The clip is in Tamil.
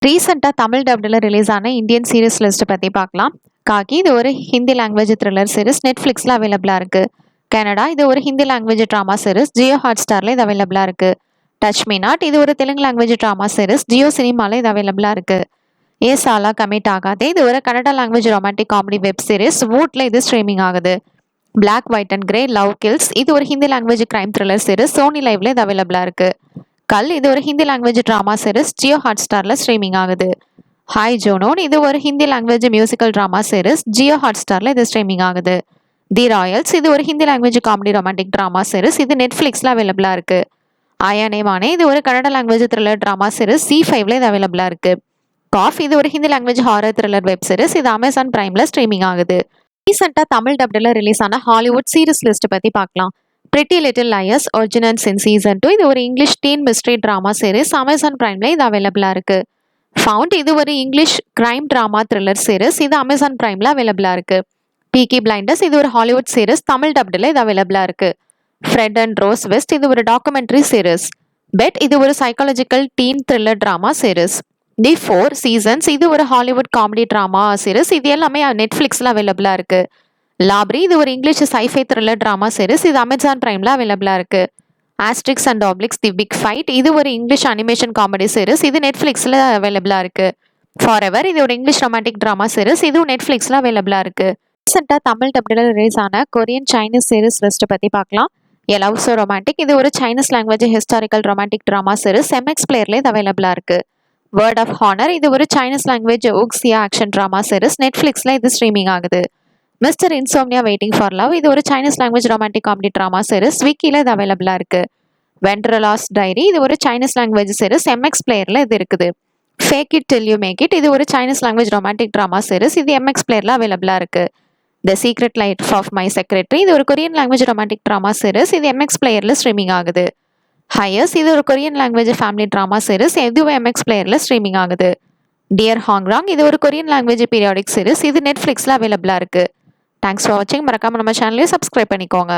ரீசெண்டா தமிழ் டப்டுல ரிலீஸ் ஆன இந்தியன் சீரிஸ் லிஸ்ட் பத்தி பார்க்கலாம். காக்கி இது ஒரு ஹிந்தி லாங்குவேஜ் த்ரில்லர் சீரிஸ் நெட்ஃபிளிக்ஸ்ல அவைலபிளா இருக்கு. கனடா இது ஒரு Hindi language drama series Jio ஹாட்ஸ்டார்ல இது அவைலபிளா இருக்கு. டச் மீ நாட் இது ஒரு Telugu language drama series Jio சினிமால இது அவைலபிளா இருக்கு. ஏ சாலா கமிட் ஆகாதே இது ஒரு Kannada language romantic comedy web series வூட்ல இது ஸ்ட்ரீமிங் ஆகுது. Black white and grey love kills இது ஒரு Hindi language crime thriller series Sony லைவ்ல இது அவைலபிளா இருக்கு. கல் இது ஒரு Hindi language drama series Jio ஹாட்ஸ்டார்ல ஸ்ட்ரீமிங் ஆகுது. ஹாய் ஜோனோன் இது ஒரு Hindi language musical drama series Jio ஹாட்ஸ்டார்ல இது ஸ்ட்ரீமிங் ஆகுது. தி ராயல்ஸ் இது ஒரு Hindi language comedy romantic drama series இது நெட்ஃபிளிக்ஸ்ல அவைலபிளா இருக்கு. ஆயானே மானே இது ஒரு Kannada language thriller drama series C5ல இது அவைலபிளா இருக்கு. காஃப் இது ஒரு Hindi language horror thriller web series இது அமேசான் பிரைம்ல ஸ்ட்ரீமிங் ஆகுது. ரீசெண்டா தமிழ் டப்டுல ரிலீஸ் ஆன ஹாலிவுட் சீரிஸ் லிஸ்ட் பத்தி பார்க்கலாம். Pretty little liars originals in season 2 இது ஒரு English teen mystery drama series Amazon பிரைம்ல இது அவைலபிளா இருக்கு. ஃபவுண்ட் இது ஒரு English crime drama thriller series இது அமேசான் பிரைம்ல அவைலபிளா இருக்கு. பீக்கி பிளைண்டர்ஸ் இது ஒரு ஹாலிவுட் சீரிஸ் தமிழ் டப்டுல இது அவைலபிளா இருக்கு. ஃப்ரெட் அண்ட் ரோஸ் வெஸ்ட் இது ஒரு டாக்குமெண்ட்ரி சீரிஸ். பெட் இது ஒரு psychological teen thriller drama series. The 4 seasons இது ஒரு ஹாலிவுட் காமெடி ட்ராமா சீரிஸ் இது எல்லாமே நெட்ஃபிளிக்ஸ்ல அவைலபிளா இருக்கு. லாப்ரி இது ஒரு English sci fi thriller drama series இது அமேசான் பிரைம்ல அவைலபிளா இருக்கு. Asterix and Obelix the big fight இது ஒரு இங்கிலீஷ் அனிமேஷன் காமெடி சீரிஸ் இது நெட்ஃபிளிக்ஸ்ல அவைலபிளா இருக்கு. ஃபார் எவர் இது ஒரு இங்கிலீஷ் ரொமான்டிக் ட்ராமா சீரிஸ் இதுவும் நெட்ஃபிளிக்ஸ்ல அவைலபிளா இருக்கு. ரீசெண்டா தமிழ் டப்டுல ரிலீஸ் ஆன கொரியன் சைனீஸ் சீரிஸ் லிஸ்ட் பத்தி பார்க்கலாம். எ லவ் சோ ரொமான்டிக் இது ஒரு Chinese language historical romantic drama series MX பிளேயர்ல இது அவைலபிளா இருக்கு. வேர்ட் ஆஃப் ஹானர் இது ஒரு Chinese language wuxia action drama series நெட்ஃபிளிக்ஸ்ல இது ஸ்ட்ரீமிங் ஆகுது. Mister insomnia waiting for love இது ஒரு Chinese language romantic comedy drama series விக்கில இது அவைலபிளா இருக்கு. வென்ட்ரலாஸ் டைரி இது ஒரு சைனீஸ் லாங்குவேஜ் சீரிஸ் MX பிளேயர்ல இது இருக்குது. Fake it till you make it இது ஒரு Chinese language romantic drama series இது MX பிளேயர்ல அவைலபிளா இருக்கு. The secret life of my secretary இது ஒரு Korean language romantic drama series இது MX பிளேயர்ல ஸ்ட்ரீமிங் ஆகுது. ஹையர்ஸ் இது ஒரு Korean language family drama series இதுவும் MX பிளேயர்ல ஸ்ட்ரீமிங் ஆகுது. டியர் ஹாங்ராங் இது ஒரு கொரியன் லாங்குவேஜ் பீரியாடிக் சீரிஸ் இது நெட்ஃபிளிக்ஸ்ல அவைலபிளா இருக்கு. தேங்க்ஸ் ஃபார் வாட்சிங். மறக்காம நம்ம சேனலையும் சப்ஸ்கிரைப் பண்ணிக்கோங்க.